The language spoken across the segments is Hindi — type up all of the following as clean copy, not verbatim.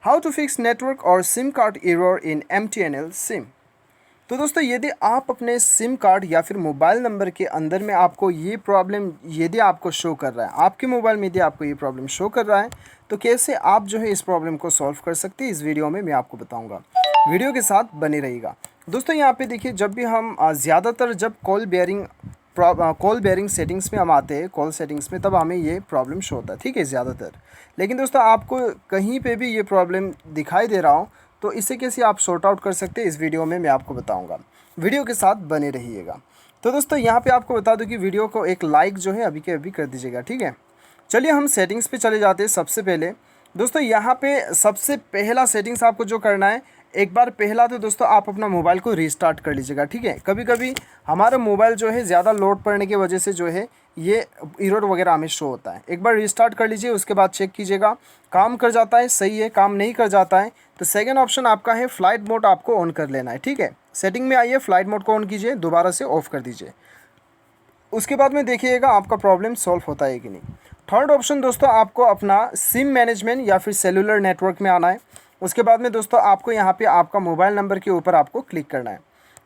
हाउ टू फिक्स नेटवर्क और SIM card error in MTNL SIM. तो दोस्तों यदि आप अपने सिम कार्ड या फिर मोबाइल नंबर के अंदर में आपको ये प्रॉब्लम यदि आपको शो कर रहा है, आपके मोबाइल में यदि आपको ये प्रॉब्लम शो कर रहा है, तो कैसे आप जो है इस प्रॉब्लम को सॉल्व कर सकते हैं, इस वीडियो में मैं आपको बताऊंगा। वीडियो के साथ बने रहिएगा। दोस्तों यहाँ पे देखिए, जब भी हम ज़्यादातर जब कॉल बेयरिंग सेटिंग्स में हम आते हैं, कॉल सेटिंग्स में, तब हमें ये प्रॉब्लम शो होता है, ठीक है, ज़्यादातर। लेकिन दोस्तों आपको कहीं पे भी ये प्रॉब्लम दिखाई दे रहा हो तो इसे कैसे आप सॉर्ट आउट कर सकते हैं, इस वीडियो में मैं आपको बताऊंगा। वीडियो के साथ बने रहिएगा। तो दोस्तों यहाँ पे आपको बता दूं कि वीडियो को एक लाइक जो है अभी के अभी कर दीजिएगा, ठीक है। चलिए हम सेटिंग्स पे चले जाते हैं। सबसे पहले दोस्तों यहाँ पे सबसे पहला सेटिंग्स आपको जो करना है, एक बार पहला तो दोस्तों आप अपना मोबाइल को रीस्टार्ट कर लीजिएगा, ठीक है। कभी कभी हमारा मोबाइल जो है ज़्यादा लोड पड़ने की वजह से जो है ये एरर वगैरह हमें शो होता है। एक बार रीस्टार्ट कर लीजिए, उसके बाद चेक कीजिएगा काम कर जाता है, सही है। काम नहीं कर जाता है तो सेकंड ऑप्शन आपका है फ्लाइट मोड, आपको ऑन कर लेना है, ठीक है। सेटिंग में आइए, फ्लाइट मोड को ऑन कीजिए, दोबारा से ऑफ कर दीजिए। उसके बाद में देखिएगा आपका प्रॉब्लम सॉल्व होता है कि नहीं। थर्ड ऑप्शन दोस्तों, आपको अपना सिम मैनेजमेंट या फिर सेलुलर नेटवर्क में आना है। उसके बाद में दोस्तों आपको यहाँ पे आपका मोबाइल नंबर के ऊपर आपको क्लिक करना है।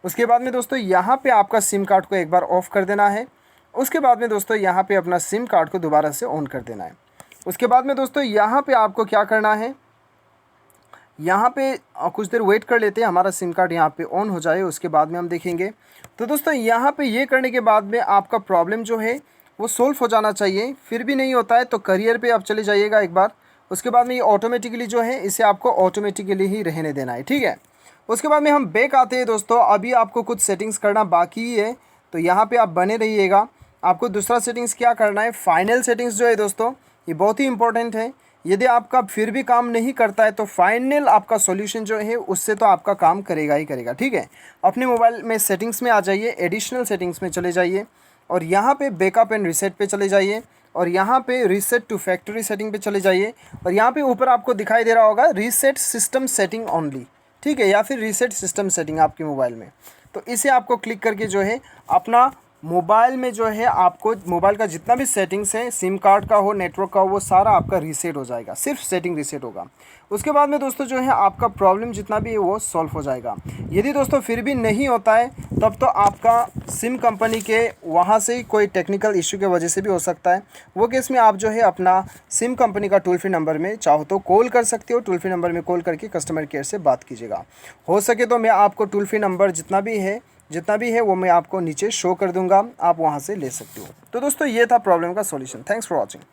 उसके बाद में दोस्तों यहाँ पे आपका सिम कार्ड को एक बार ऑफ़ कर देना है। उसके बाद में दोस्तों यहाँ पे अपना सिम कार्ड को दोबारा से ऑन कर देना है। उसके बाद में दोस्तों यहाँ पे आपको क्या करना है, यहाँ पे कुछ देर वेट कर लेते हैं, हमारा सिम कार्ड यहाँ पे ऑन हो जाए, उसके बाद में हम देखेंगे। तो दोस्तों यहाँ पे ये करने के बाद में आपका प्रॉब्लम जो है वो सोल्व हो जाना चाहिए। फिर भी नहीं होता है तो करियर पे आप चले जाइएगा एक बार। उसके बाद में ये ऑटोमेटिकली जो है इसे आपको ऑटोमेटिकली ही रहने देना है, ठीक है। उसके बाद में हम बैक आते हैं दोस्तों। अभी आपको कुछ सेटिंग्स करना बाकी ही है, तो यहाँ पे आप बने रहिएगा। आपको दूसरा सेटिंग्स क्या करना है, फाइनल सेटिंग्स जो है दोस्तों ये बहुत ही इंपॉर्टेंट है। यदि आपका फिर भी काम नहीं करता है तो फाइनल आपका सॉल्यूशन जो है उससे तो आपका काम करेगा ही करेगा, ठीक है। अपने मोबाइल में सेटिंग्स में आ जाइए, एडिशनल सेटिंग्स में चले जाइए और यहाँ पे बैकअप एंड रीसेट पे चले जाइए और यहाँ पे रीसेट टू फैक्ट्री सेटिंग पे चले जाइए और यहाँ पे ऊपर आपको दिखाई दे रहा होगा रीसेट सिस्टम सेटिंग ओनली, ठीक है, या फिर रीसेट सिस्टम सेटिंग आपके मोबाइल में। तो इसे आपको क्लिक करके जो है अपना मोबाइल में जो है आपको मोबाइल का जितना भी सेटिंग्स है, सिम कार्ड का हो, नेटवर्क का हो, वो सारा आपका रीसेट हो जाएगा, सिर्फ सेटिंग रीसेट होगा। उसके बाद में दोस्तों जो है आपका प्रॉब्लम जितना भी है वो सॉल्व हो जाएगा। यदि दोस्तों फिर भी नहीं होता है तब तो आपका सिम कंपनी के वहाँ से ही कोई टेक्निकल इश्यू की वजह से भी हो सकता है। वो केस में आप जो है अपना सिम कंपनी का टोल फ्री नंबर में चाहो तो कॉल कर सकते हो। टोल फ्री नंबर में कॉल करके कस्टमर केयर से बात कीजिएगा। हो सके तो मैं आपको टोल फ्री नंबर जितना भी है वो मैं आपको नीचे शो कर दूंगा, आप वहाँ से ले सकते हो। तो दोस्तों ये था प्रॉब्लम का सॉल्यूशन। Thanks for watching.